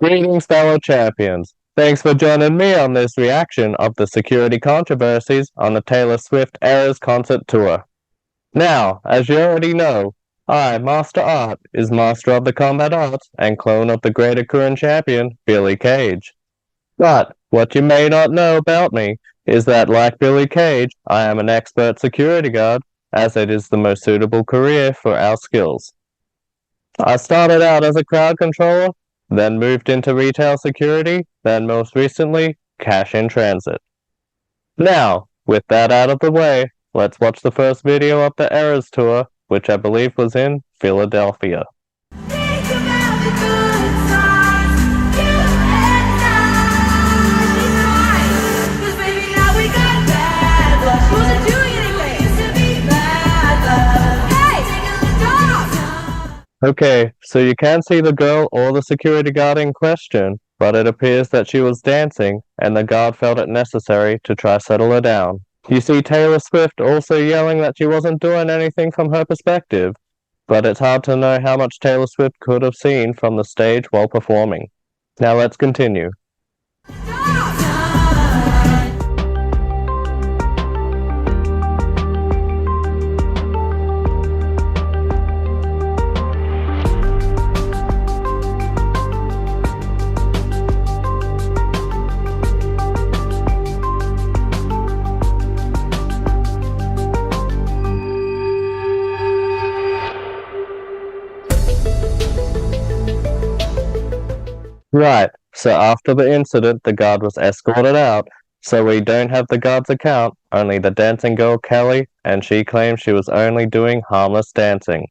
Greetings, fellow champions. Thanks for joining me on this reaction of the security controversies on the Taylor Swift ERAS concert tour. Now, as you already know, I, Master Art, is master of the combat arts and clone of the greater current champion, Billy Cage. But what you may not know about me is that, like Billy Cage, I am an expert security guard, as it is the most suitable career for our skills. I started out as a crowd controller, then moved into retail security, then most recently, cash in transit. Now, with that out of the way, let's watch the first video of the ERAS tour, which I believe was in Philadelphia. Okay, so you can't see the girl or the security guard in question, but it appears that she was dancing, and the guard felt it necessary to try settle her down. You see Taylor Swift also yelling that she wasn't doing anything from her perspective, but it's hard to know how much Taylor Swift could have seen from the stage while performing. Now let's continue. Right, so after the incident, the guard was escorted out, so we don't have the guard's account, only the dancing girl Kelly, and she claims she was only doing harmless dancing.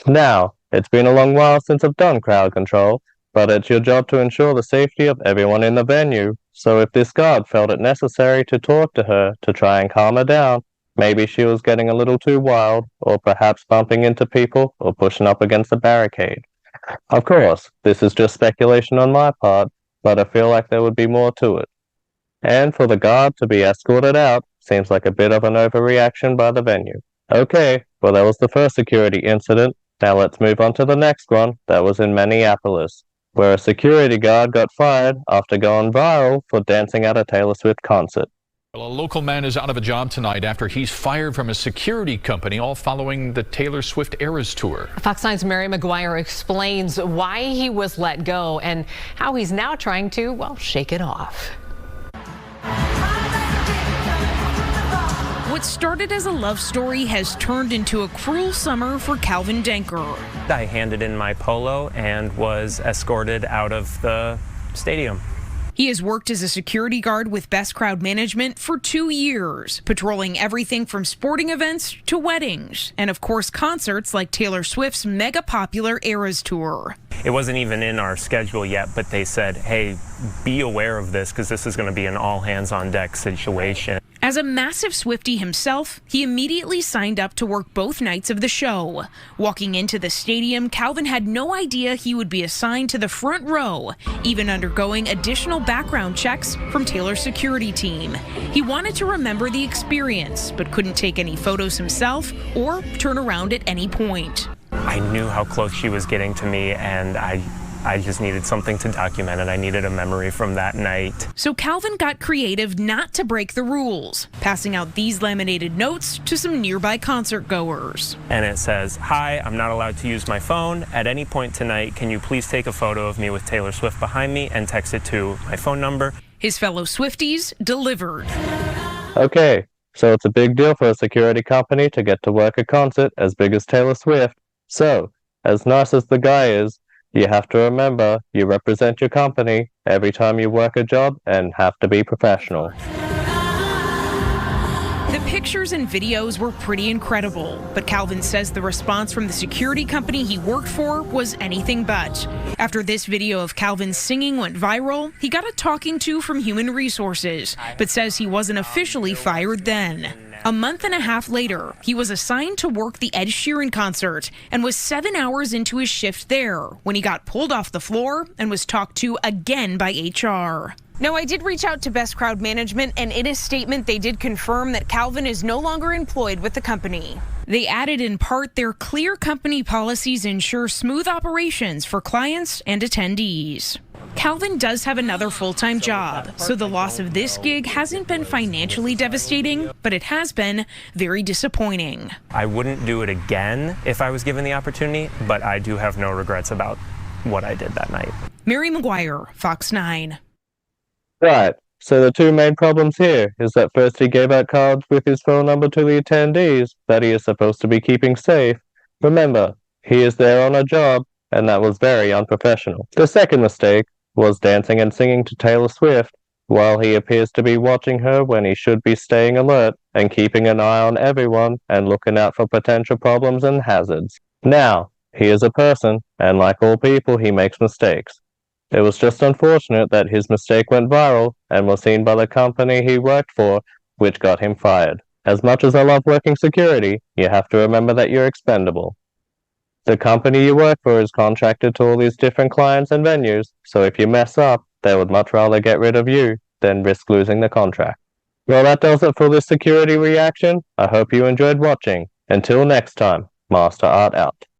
Now, it's been a long while since I've done crowd control, but it's your job to ensure the safety of everyone in the venue, so if this guard felt it necessary to talk to her to try and calm her down, maybe she was getting a little too wild, or perhaps bumping into people or pushing up against a barricade. Of course, this is just speculation on my part, but I feel like there would be more to it. And for the guard to be escorted out seems like a bit of an overreaction by the venue. Okay, well that was the first security incident. Now let's move on to the next one that was in Minneapolis, where a security guard got fired after going viral for dancing at a Taylor Swift concert. Well, a local man is out of a job tonight after he's fired from a security company, all following the Taylor Swift ERAS tour. Fox 9's Mary McGuire explains why he was let go and how he's now trying to, well, shake it off. What started as a love story has turned into a cruel summer for Calvin Denker. I handed in my polo and was escorted out of the stadium. He has worked as a security guard with Best Crowd Management for 2 years, patrolling everything from sporting events to weddings, and of course concerts like Taylor Swift's mega popular ERAS tour. It wasn't even in our schedule yet, but they said, hey, be aware of this because this is going to be an all hands on deck situation. As a massive Swiftie himself, he immediately signed up to work both nights of the show. Walking into the stadium, Calvin had no idea he would be assigned to the front row, even undergoing additional background checks from Taylor's security team. He wanted to remember the experience, but couldn't take any photos himself or turn around at any point. I knew how close she was getting to me, and I just needed something to document it. I needed a memory from that night. So Calvin got creative not to break the rules, passing out these laminated notes to some nearby concert goers. And it says, hi, I'm not allowed to use my phone. At any point tonight, can you please take a photo of me with Taylor Swift behind me and text it to my phone number? His fellow Swifties delivered. Okay, so it's a big deal for a security company to get to work a concert as big as Taylor Swift. So, as nice as the guy is, you have to remember you represent your company every time you work a job and have to be professional. The pictures and videos were pretty incredible, but Calvin says the response from the security company he worked for was anything but. After this video of Calvin singing went viral, he got a talking to from Human Resources, but says he wasn't officially fired then. A month and a half later, he was assigned to work the Ed Sheeran concert and was 7 hours into his shift there when he got pulled off the floor and was talked to again by HR. Now, I did reach out to Best Crowd Management, and in a statement, they did confirm that Calvin is no longer employed with the company. They added in part their clear company policies ensure smooth operations for clients and attendees. Calvin does have another full-time job, so the loss of this gig hasn't been financially devastating, but it has been very disappointing. I wouldn't do it again if I was given the opportunity, but I do have no regrets about what I did that night. Mary McGuire, Fox 9. Right. So the two main problems here is that first he gave out cards with his phone number to the attendees that he is supposed to be keeping safe. Remember, he is there on a job, and that was very unprofessional. The second mistake was dancing and singing to Taylor Swift while he appears to be watching her when he should be staying alert and keeping an eye on everyone and looking out for potential problems and hazards. Now, he is a person, and like all people, he makes mistakes. It was just unfortunate that his mistake went viral and was seen by the company he worked for, which got him fired. As much as I love working security, you have to remember that you're expendable. The company you work for is contracted to all these different clients and venues, so if you mess up, they would much rather get rid of you than risk losing the contract. Well, that does it for this security reaction. I hope you enjoyed watching. Until next time, Master Art out.